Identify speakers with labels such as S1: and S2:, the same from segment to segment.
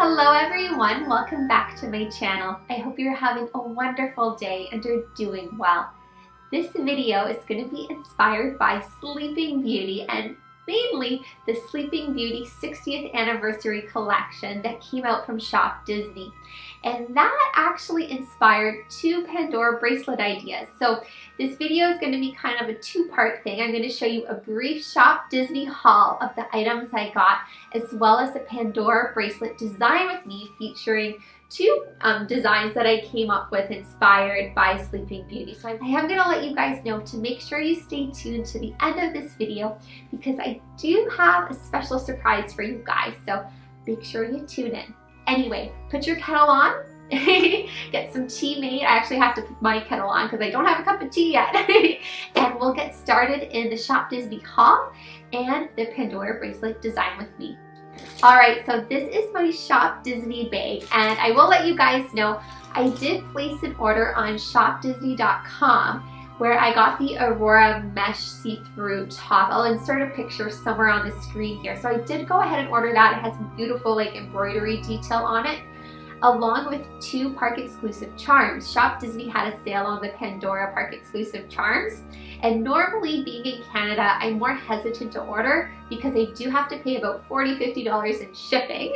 S1: Hello everyone, welcome back to my channel. I hope you're having a wonderful day and are doing well. This video is going to be inspired by Sleeping Beauty and mainly the Sleeping Beauty 60th anniversary collection that came out from ShopDisney. And that actually inspired two Pandora bracelet ideas. So this video is going to be kind of a two-part thing. I'm going to show you a brief ShopDisney haul of the items I got, as well as a Pandora bracelet design with me featuring two designs that I came up with inspired by Sleeping Beauty. So I am going to let you guys know to make sure you stay tuned to the end of this video because I do have a special surprise for you guys. So make sure you tune in. Anyway, put your kettle on, get some tea made. I actually have to put my kettle on because I don't have a cup of tea yet. And we'll get started in the ShopDisney haul and the Pandora bracelet design with me. Alright, so this is my ShopDisney bag, and I will let you guys know I did place an order on ShopDisney.com where I got the Aurora Mesh see-through top. I'll insert a picture somewhere on the screen here. So I did go ahead and order that. It has beautiful embroidery detail on it, along with two park exclusive charms. ShopDisney had a sale on the Pandora park exclusive charms. And normally, being in Canada, I'm more hesitant to order because I do have to pay about $40–50 in shipping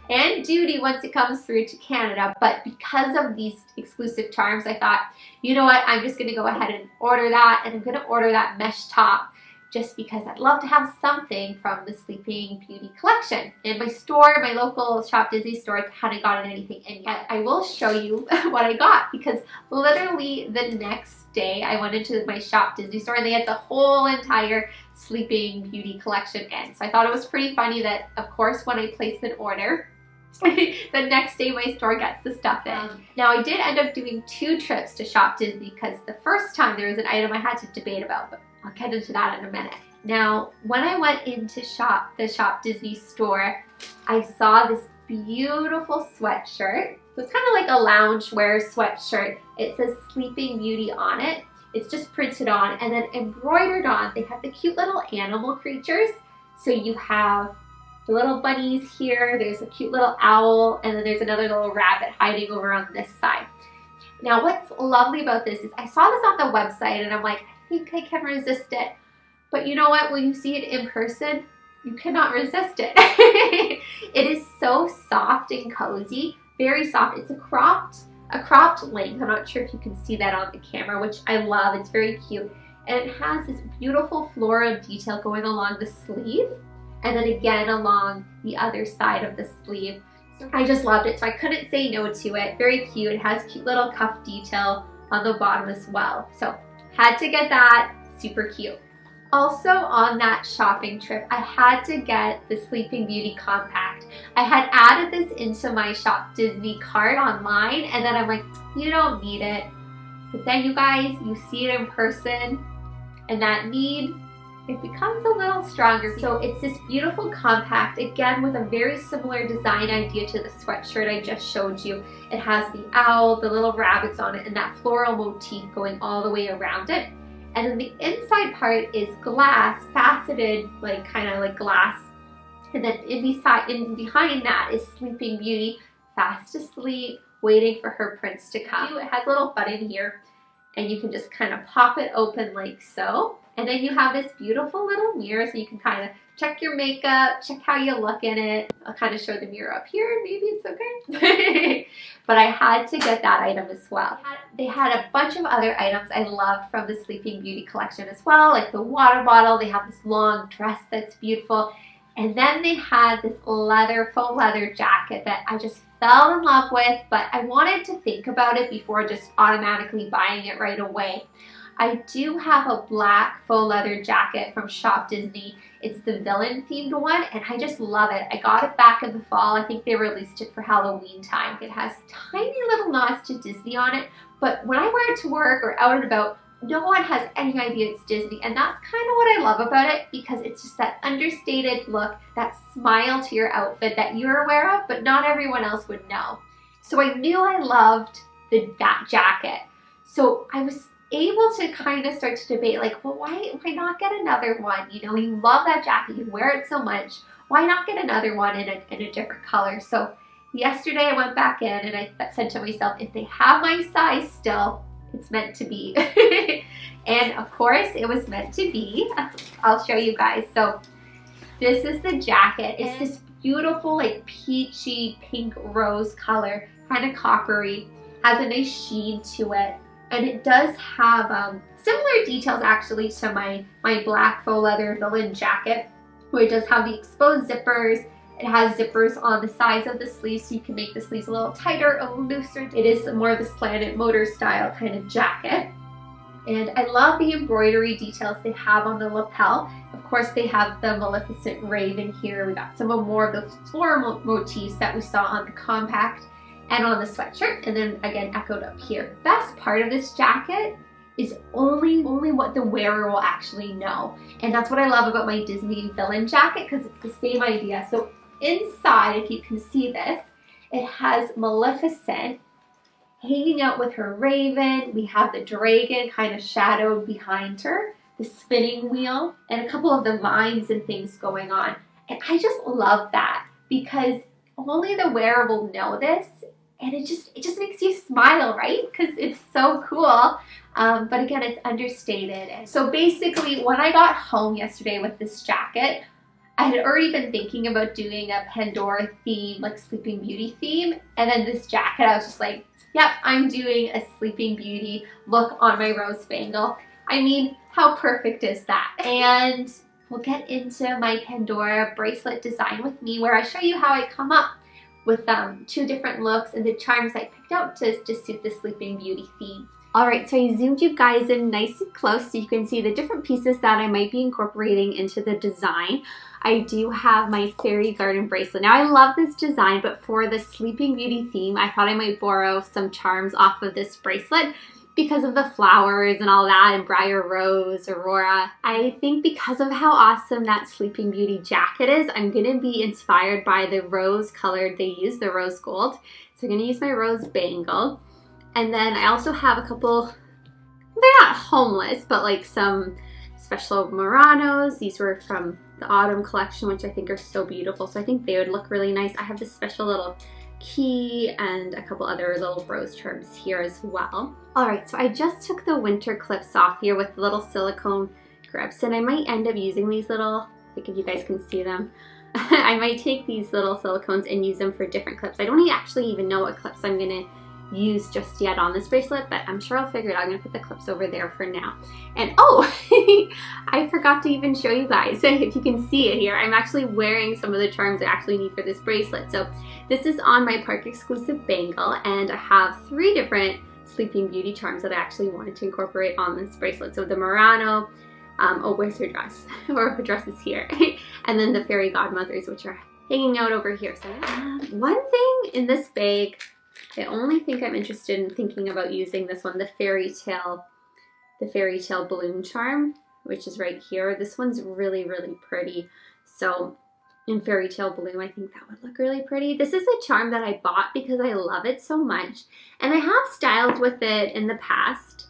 S1: and duty once it comes through to Canada. But because of these exclusive charms, I thought, you know what, I'm just going to go ahead and order that. And I'm going to order that mesh top just because I'd love to have something from the Sleeping Beauty collection. In my store, my local ShopDisney store, I hadn't gotten anything in yet. I will show you what I got because literally the next day I went into my ShopDisney store and they had the whole entire Sleeping Beauty collection in. So I thought it was pretty funny that, of course, when I placed an order, the next day my store gets the stuff in. Now I did end up doing two trips to ShopDisney because the first time there was an item I had to debate about, but I'll get into that in a minute. Now, when I went into the ShopDisney store, I saw this beautiful sweatshirt. So it's kind of like a loungewear sweatshirt. It says Sleeping Beauty on it. It's just printed on and then embroidered on. They have the cute little animal creatures. So you have the little bunnies here. There's a cute little owl, and then there's another little rabbit hiding over on this side. Now, what's lovely about this is I saw this on the website and I'm like, I think I can resist it. But you know what? When you see it in person, you cannot resist it. It is so soft and cozy, very soft. It's a cropped length. I'm not sure if you can see that on the camera, which I love. It's very cute. And it has this beautiful floral detail going along the sleeve and then again along the other side of the sleeve. So I just loved it, so I couldn't say no to it. Very cute. It has cute little cuff detail on the bottom as well. So had to get that, super cute. Also on that shopping trip, I had to get the Sleeping Beauty Compact. I had added this into my ShopDisney cart online and then I'm like, you don't need it. But then you guys, you see it in person and that need, it becomes a little stronger. So it's this beautiful compact, again with a very similar design idea to the sweatshirt I just showed you. It has the owl, the little rabbits on it, and that floral motif going all the way around it. And then the inside part is glass, faceted, kind of like glass. And then behind that is Sleeping Beauty, fast asleep, waiting for her prince to come. It has a little button here, and you can just kind of pop it open like so. And then you have this beautiful little mirror so you can kind of check your makeup, check how you look in it. I'll kind of show the mirror up here, maybe it's okay. But I had to get that item as well. They had a bunch of other items I love from the Sleeping Beauty collection as well, like the water bottle. They have this long dress that's beautiful. And then they had this faux leather jacket that I just fell in love with, but I wanted to think about it before just automatically buying it right away. I do have a black faux leather jacket from ShopDisney. It's the villain themed one and I just love it. I got it back in the fall. I think they released it for Halloween time. It has tiny little nods to Disney on it, but when I wear it to work or out and about, no one has any idea it's Disney, and that's kind of what I love about it because it's just that understated look, that smile to your outfit that you're aware of, but not everyone else would know. So I knew I loved that jacket. So I was able to kind of start to debate, well, why not get another one? You know, you love that jacket, you wear it so much. Why not get another one in a different color? So yesterday I went back in and I said to myself, if they have my size still, it's meant to be. And of course it was meant to be. I'll show you guys. So this is the jacket. It's this beautiful like peachy pink rose color, kind of coppery, has a nice sheen to it. And it does have similar details actually to my black faux leather villain jacket, where it does have the exposed zippers. It has zippers on the sides of the sleeves, so you can make the sleeves a little tighter, a little looser. It is more of a slanted motor style kind of jacket. And I love the embroidery details they have on the lapel. Of course, they have the Maleficent raven here. We got some more of those floral motifs that we saw on the compact and on the sweatshirt, and then again echoed up here. Best part of this jacket is only what the wearer will actually know. And that's what I love about my Disney villain jacket, because it's the same idea. So inside, if you can see this, it has Maleficent hanging out with her raven. We have the dragon kind of shadowed behind her, the spinning wheel, and a couple of the vines and things going on. And I just love that, because only the wearer will know this, and it just makes you smile, right? Because it's so cool. But again, it's understated. And so basically, when I got home yesterday with this jacket, I had already been thinking about doing a Pandora theme, like Sleeping Beauty theme. And then this jacket, I was just like, yep, I'm doing a Sleeping Beauty look on my rose bangle. I mean, how perfect is that? And we'll get into my Pandora bracelet design with me, where I show you how I come up with 2 different looks and the charms I picked out to suit the Sleeping Beauty theme. Alright, so I zoomed you guys in nice and close so you can see the different pieces that I might be incorporating into the design. I do have my fairy garden bracelet. Now I love this design, but for the Sleeping Beauty theme, I thought I might borrow some charms off of this bracelet because of the flowers and all that, and Briar Rose, Aurora. I think because of how awesome that Sleeping Beauty jacket is, I'm going to be inspired by the rose color they use, the rose gold. So I'm going to use my rose bangle. And then I also have a couple, they're not homeless, but like some special Muranos. These were from the autumn collection, which I think are so beautiful. So I think they would look really nice. I have this special little key and a couple other little rose charms here as well. Alright, so I just took the winter clips off here with the little silicone grips, and I might end up using these little, like if you guys can see them, I might take these little silicones and use them for different clips. I don't actually even know what clips I'm going to use just yet on this bracelet, but I'm sure I'll figure it out. I'm going to put the clips over there for now. And oh, I forgot to even show you guys, if you can see it here, I'm actually wearing some of the charms I actually need for this bracelet. So this is on my park exclusive bangle, and I have 3 different Sleeping Beauty charms that I actually wanted to incorporate on this bracelet. So the Murano, oh, where's her dress? Or her dress is here. And then the fairy godmothers, which are hanging out over here. So one thing in this bag, I only think I'm interested in thinking about using this one, the Fairytale balloon charm, which is right here. This one's really, really pretty. So in Fairytale Bloom, I think that would look really pretty. This is a charm that I bought because I love it so much. And I have styled with it in the past.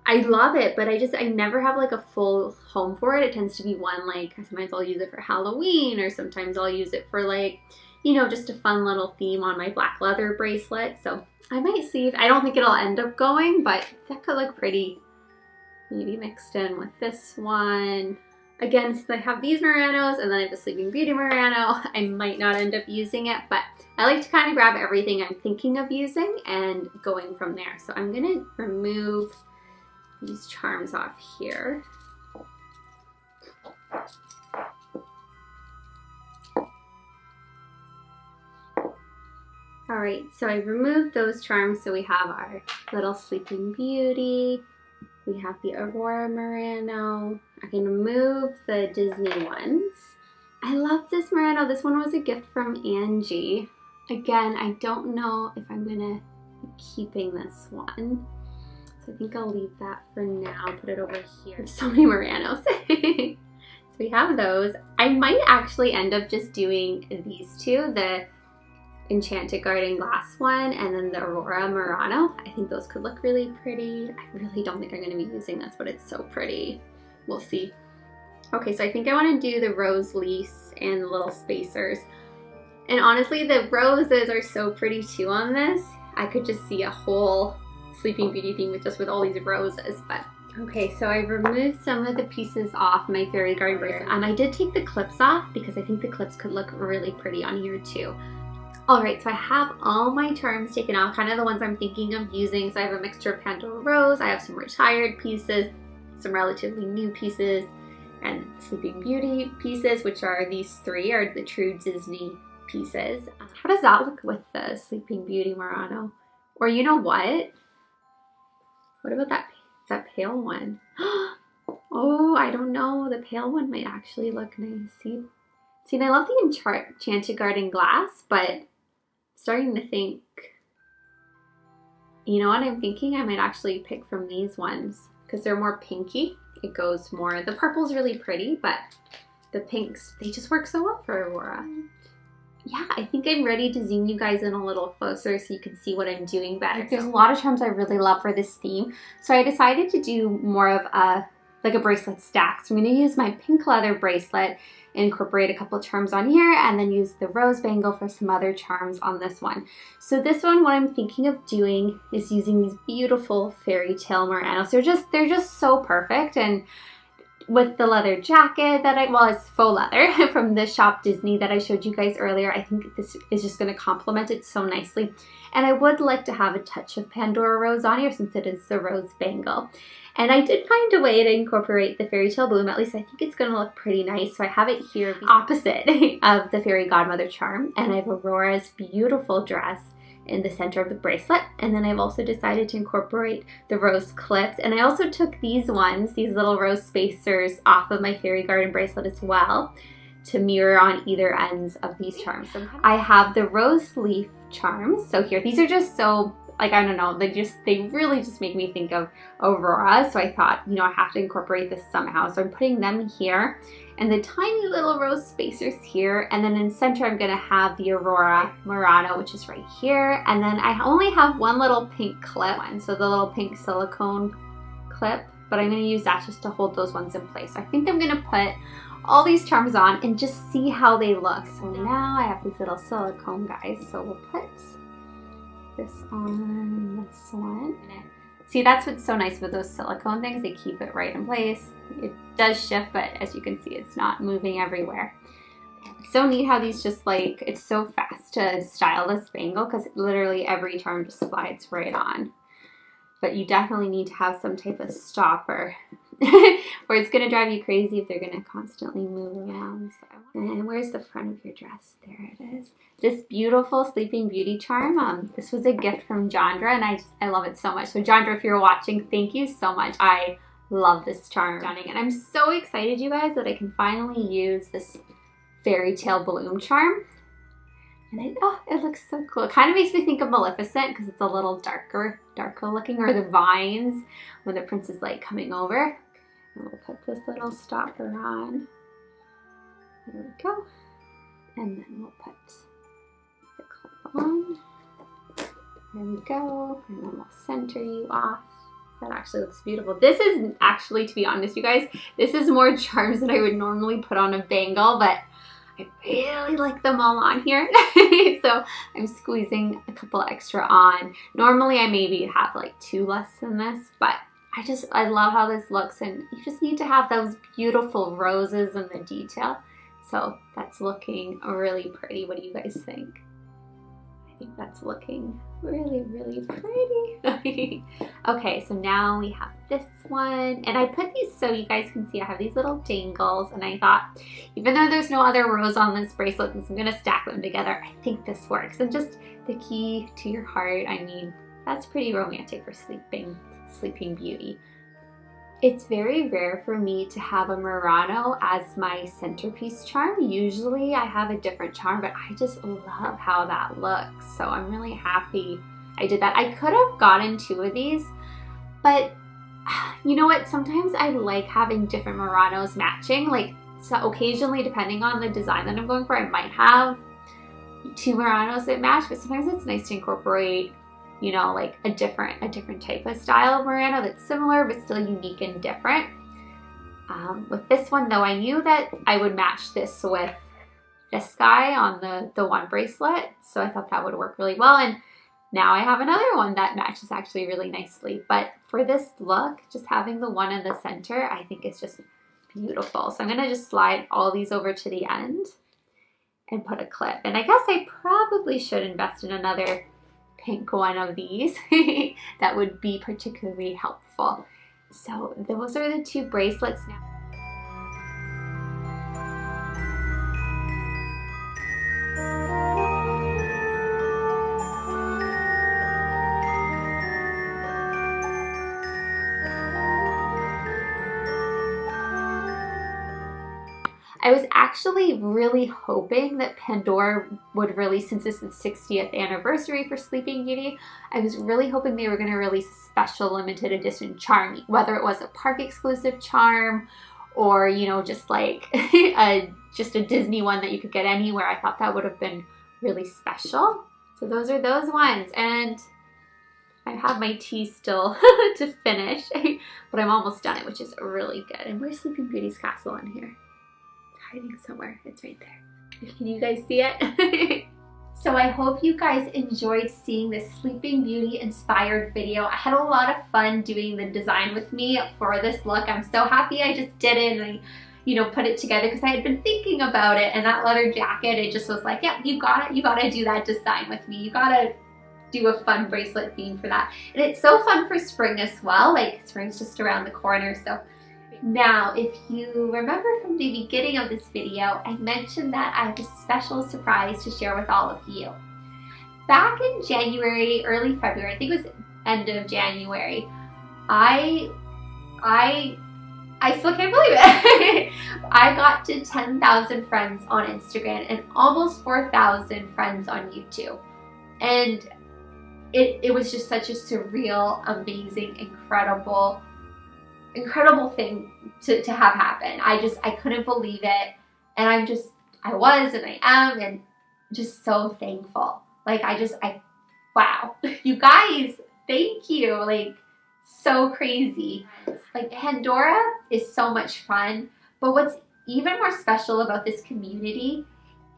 S1: I love it, but I never have like a full home for it. It tends to be one, like, sometimes I'll use it for Halloween, or sometimes I'll use it for like, you know, just a fun little theme on my black leather bracelet. So I might see if, I don't think it'll end up going, but that could look pretty. Maybe mixed in with this one. Again, since I have these Muranos and then I have the Sleeping Beauty Murano, I might not end up using it, but I like to kind of grab everything I'm thinking of using and going from there. So I'm gonna remove these charms off here. Alright, so I removed those charms, so we have our little Sleeping Beauty, we have the Aurora Murano. I can remove the Disney ones. I love this Murano. This one was a gift from Angie. Again, I don't know if I'm gonna be keeping this one, so I think I'll leave that for now, put it over here. There's so many Muranos. So we have those. I might actually end up just doing these 2, the Enchanted Garden Glass one and then the Aurora Murano. I think those could look really pretty. I really don't think I'm going to be using this, but it's so pretty. We'll see. Okay, so I think I want to do the rose lease and the little spacers. And honestly, the roses are so pretty too on this. I could just see a whole Sleeping Beauty theme with all these roses. But okay, so I removed some of the pieces off my fairy garden bracelet. I did take the clips off because I think the clips could look really pretty on here too. Alright, so I have all my charms taken off, kind of the ones I'm thinking of using. So I have a mixture of Pandora Rose, I have some retired pieces, some relatively new pieces, and Sleeping Beauty pieces, which are these three, are the true Disney pieces. How does that look with the Sleeping Beauty Murano? Or you know what? What about that pale one? Oh, I don't know. The pale one might actually look nice. See, and I love the Enchanted Garden glass, but starting to think, you know what I'm thinking? I might actually pick from these ones because they're more pinky. It goes more, the purple's really pretty, but the pinks, they just work so well for Aurora. Yeah, I think I'm ready to zoom you guys in a little closer so you can see what I'm doing better. There's a lot of charms I really love for this theme, so I decided to do more of a bracelet stack. So I'm going to use my pink leather bracelet, incorporate a couple charms on here, and then use the rose bangle for some other charms on this one. So this one, what I'm thinking of doing is using these beautiful Fairytale Muranos. They're just so perfect, and with the leather jacket that it's faux leather from the ShopDisney that I showed you guys earlier, I think this is just going to complement it so nicely. And I would like to have a touch of Pandora Rose on here since it is the rose bangle. And I did find a way to incorporate the Fairytale bloom. At least I think it's going to look pretty nice. So I have it here opposite of the Fairy Godmother charm. And I have Aurora's beautiful dress in the center of the bracelet. And then I've also decided to incorporate the rose clips. And I also took these ones, these little rose spacers, off of my Fairy Garden bracelet as well to mirror on either ends of these charms. So I have the rose leaf charms. So here, these are just so, like, I don't know, they really just make me think of Aurora. So I thought, you know, I have to incorporate this somehow. So I'm putting them here, and the tiny little rose spacers here. And then in center, I'm gonna have the Aurora Murano, which is right here. And then I only have one little pink clip one, so the little pink silicone clip, but I'm gonna use that just to hold those ones in place. So I think I'm gonna put all these charms on and just see how they look. So now I have these little silicone guys. So we'll put this on this one. See, that's what's so nice with those silicone things. They keep it right in place. It does shift, but as you can see, it's not moving everywhere. It's so neat how these just like, it's so fast to style this bangle because literally every charm just slides right on. But you definitely need to have some type of stopper or it's gonna drive you crazy if they're gonna constantly move around. So. And where's the front of your dress? There it is. This beautiful Sleeping Beauty charm. This was a gift from Jandra, and I love it so much. So Jandra, if you're watching, thank you so much. I love this charm. Stunning. And I'm so excited, you guys, that I can finally use this Fairytale bloom charm. And it looks so cool. It kind of makes me think of Maleficent because it's a little darker looking, or the vines when the prince is like coming over. And we'll put this little stopper on. There we go. And then we'll put the clip on. There we go. And then we'll center you off. That actually looks beautiful. This is actually, to be honest, you guys, this is more charms than I would normally put on a bangle, but I really like them all on here. So I'm squeezing a couple extra on. Normally I maybe have like 2 less than this, but I love how this looks, and you just need to have those beautiful roses and the detail. So that's looking really pretty. What do you guys think? I think that's looking really, really pretty. Okay, so now we have this one. And I put these so you guys can see I have these little dangles. And I thought, even though there's no other rose on this bracelet, since I'm going to stack them together, I think this works. And just the key to your heart, I mean, that's pretty romantic for Sleeping Beauty. It's very rare for me to have a Murano as my centerpiece charm. Usually I have a different charm, but I just love how that looks. So I'm really happy I did that. I could have gotten 2 of these, but you know what? Sometimes I like having different Muranos matching. Like, so occasionally, depending on the design that I'm going for, I might have 2 Muranos that match, but sometimes it's nice to incorporate, you know, like a different type of style of Murano that's similar but still unique and different. With this one though, I knew that I would match this with this guy on the one bracelet. So I thought that would work really well. And now I have another one that matches actually really nicely. But for this look, just having the one in the center, I think is just beautiful. So I'm going to just slide all these over to the end and put a clip. And I guess I probably should invest in another pink one of these. That would be particularly helpful. So those are the two bracelets now. I was actually really hoping that Pandora would release, since this is the 60th anniversary for Sleeping Beauty, I was really hoping they were going to release a special limited edition charm, whether it was a park exclusive charm or, you know, just like just a Disney one that you could get anywhere. I thought that would have been really special. So those are those ones. And I have my tea still to finish, but I'm almost done it, which is really good. And where's Sleeping Beauty's castle in here? Hiding somewhere. It's right there. Can you guys see it? So I hope you guys enjoyed seeing this Sleeping Beauty inspired video. I had a lot of fun doing the design with me for this look. I'm so happy I just did it and I, you know, put it together because I had been thinking about it, and that leather jacket, it just was like, yeah, you gotta do that design with me. You gotta do a fun bracelet theme for that. And it's so fun for spring as well. Like, spring's just around the corner, so. Now, if you remember from the beginning of this video, I mentioned that I have a special surprise to share with all of you. Back in January, early February, I think it was end of January, I still can't believe it. I got to 10,000 friends on Instagram and almost 4,000 friends on YouTube. And it was just such a surreal, amazing, incredible thing to have happen. I couldn't believe it. And I was and I am and just so thankful. Like wow. You guys, thank you. Like, so crazy. Like, Pandora is so much fun, but what's even more special about this community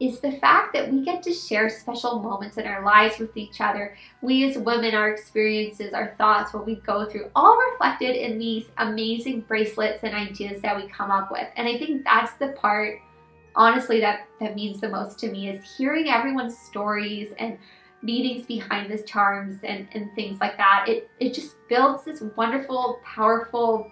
S1: is the fact that we get to share special moments in our lives with each other. We as women, our experiences, our thoughts, what we go through, all reflected in these amazing bracelets and ideas that we come up with. And I think that's the part, honestly, that means the most to me, is hearing everyone's stories and meanings behind the charms and things like that. It just builds this wonderful, powerful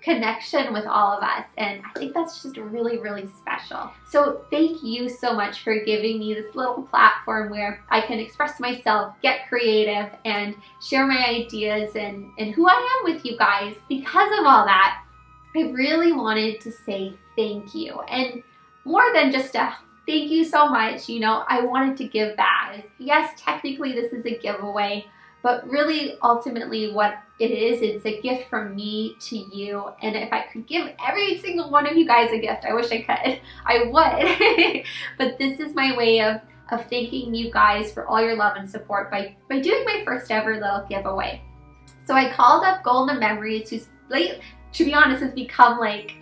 S1: connection with all of us, and I think that's just really, really special. So thank you so much for giving me this little platform where I can express myself, get creative, and share my ideas and who I am with you guys. Because of all that, I really wanted to say thank you, and more than just a thank you so much, you know, I wanted to give back. Yes, technically this is a giveaway, but really, ultimately, what it is, it's a gift from me to you. And if I could give every single one of you guys a gift, I wish I could, I would. But this is my way of thanking you guys for all your love and support by doing my first ever little giveaway. So I called up Golden Memories, who's, to be honest, has become like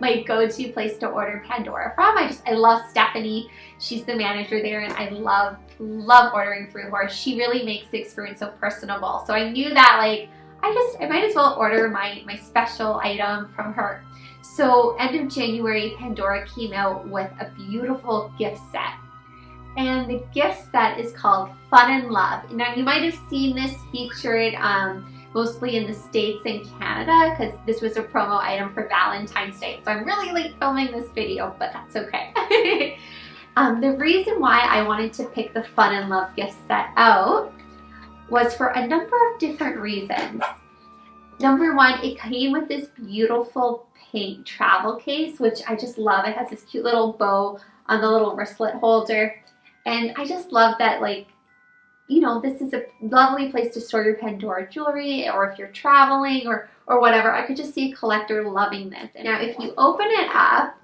S1: my go-to place to order Pandora from. I love Stephanie. She's the manager there, and I love ordering through her. She really makes the experience so personable. So I knew that, like, I might as well order my special item from her. So end of January, Pandora came out with a beautiful gift set. And the gift set is called Fun and Love. Now, you might have seen this featured mostly in the States and Canada, because this was a promo item for Valentine's Day. So I'm really late filming this video, but that's okay. The reason why I wanted to pick the Fun and Love gift set out was for a number of different reasons. Number one, it came with this beautiful pink travel case, which I just love. It has this cute little bow on the little wristlet holder. And I just love that, like, you know, this is a lovely place to store your Pandora jewelry, or if you're traveling or whatever. I could just see a collector loving this. And now if you open it up,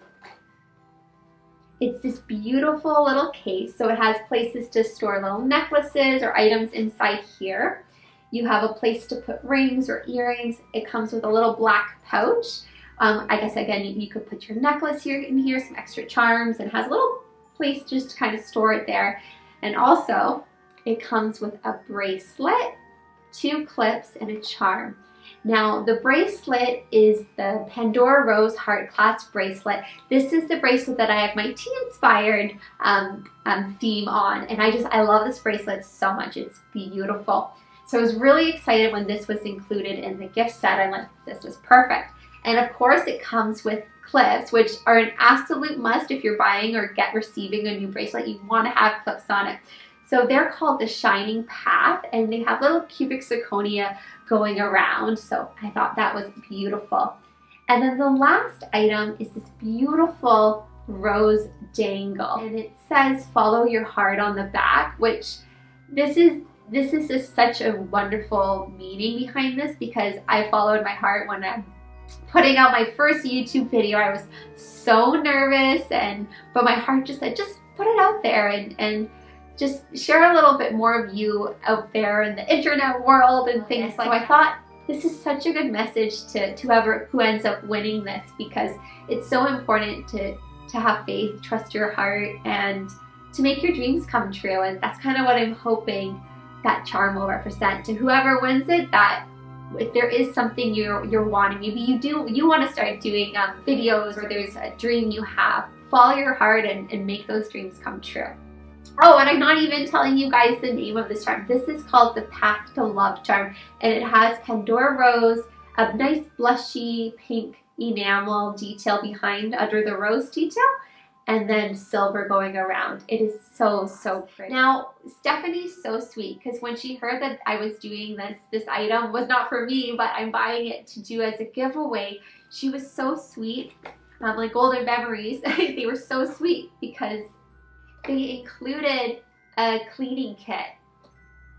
S1: it's this beautiful little case. So it has places to store little necklaces or items inside here. You have a place to put rings or earrings. It comes with a little black pouch. I guess, again, you could put your necklace here in here, some extra charms, and has a little place just to kind of store it there. And also, it comes with a bracelet, 2 clips, and a charm. Now, the bracelet is the Pandora Rose Heart Clasp bracelet. This is the bracelet that I have my tea-inspired theme on, and I love this bracelet so much. It's beautiful. So I was really excited when this was included in the gift set. I'm like, this is perfect. And of course, it comes with clips, which are an absolute must if you're buying or receiving a new bracelet. You want to have clips on it. So they're called the Shining Path, and they have little cubic zirconia going around. So I thought that was beautiful. And then the last item is this beautiful rose dangle. And it says, follow your heart on the back, which this is just such a wonderful meaning behind this, because I followed my heart when I'm putting out my first YouTube video. I was so nervous, but my heart just said, just put it out there and just share a little bit more of you out there in the internet world and things like that. So I thought this is such a good message to who ends up winning this, because it's so important to have faith, trust your heart, and to make your dreams come true. And that's kind of what I'm hoping that charm will represent to whoever wins it, that if there is something you're wanting, maybe you want to start doing videos, or there's a dream you have, follow your heart and make those dreams come true. Oh, and I'm not even telling you guys the name of this charm. This is called the Path to Love charm, and it has Pandora Rose, a nice blushy pink enamel detail behind under the rose detail, and then silver going around. It is so, so pretty. Now, Stephanie's so sweet, because when she heard that I was doing this item was not for me, but I'm buying it to do as a giveaway, she was so sweet. Like golden memories. They were so sweet because they included a cleaning kit.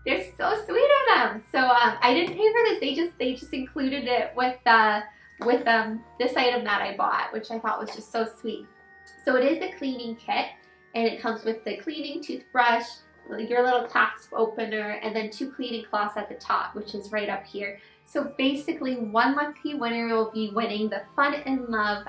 S1: They're so sweet of them. So I didn't pay for this. They just included it with this item that I bought, which I thought was just so sweet. So it is a cleaning kit, and it comes with the cleaning toothbrush, your little clasp opener, and then 2 cleaning cloths at the top, which is right up here. So basically, one lucky winner will be winning the Fun and Love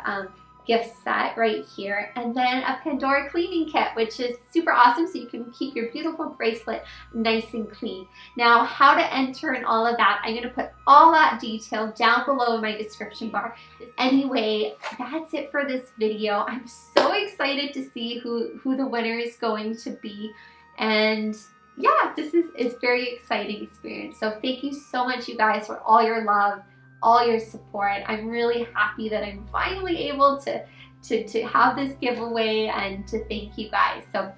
S1: gift set right here, and then a Pandora cleaning kit, which is super awesome, so you can keep your beautiful bracelet nice and clean. Now, how to enter and all of that, I'm going to put all that detail down below in my description bar. Anyway, that's it for this video. I'm so excited to see who the winner is going to be, and yeah, this is a very exciting experience. So thank you so much, you guys, for all your love, all your support. I'm really happy that I'm finally able to have this giveaway and to thank you guys. So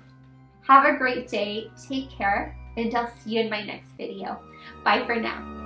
S1: have a great day, take care, and I'll see you in my next video. Bye for now.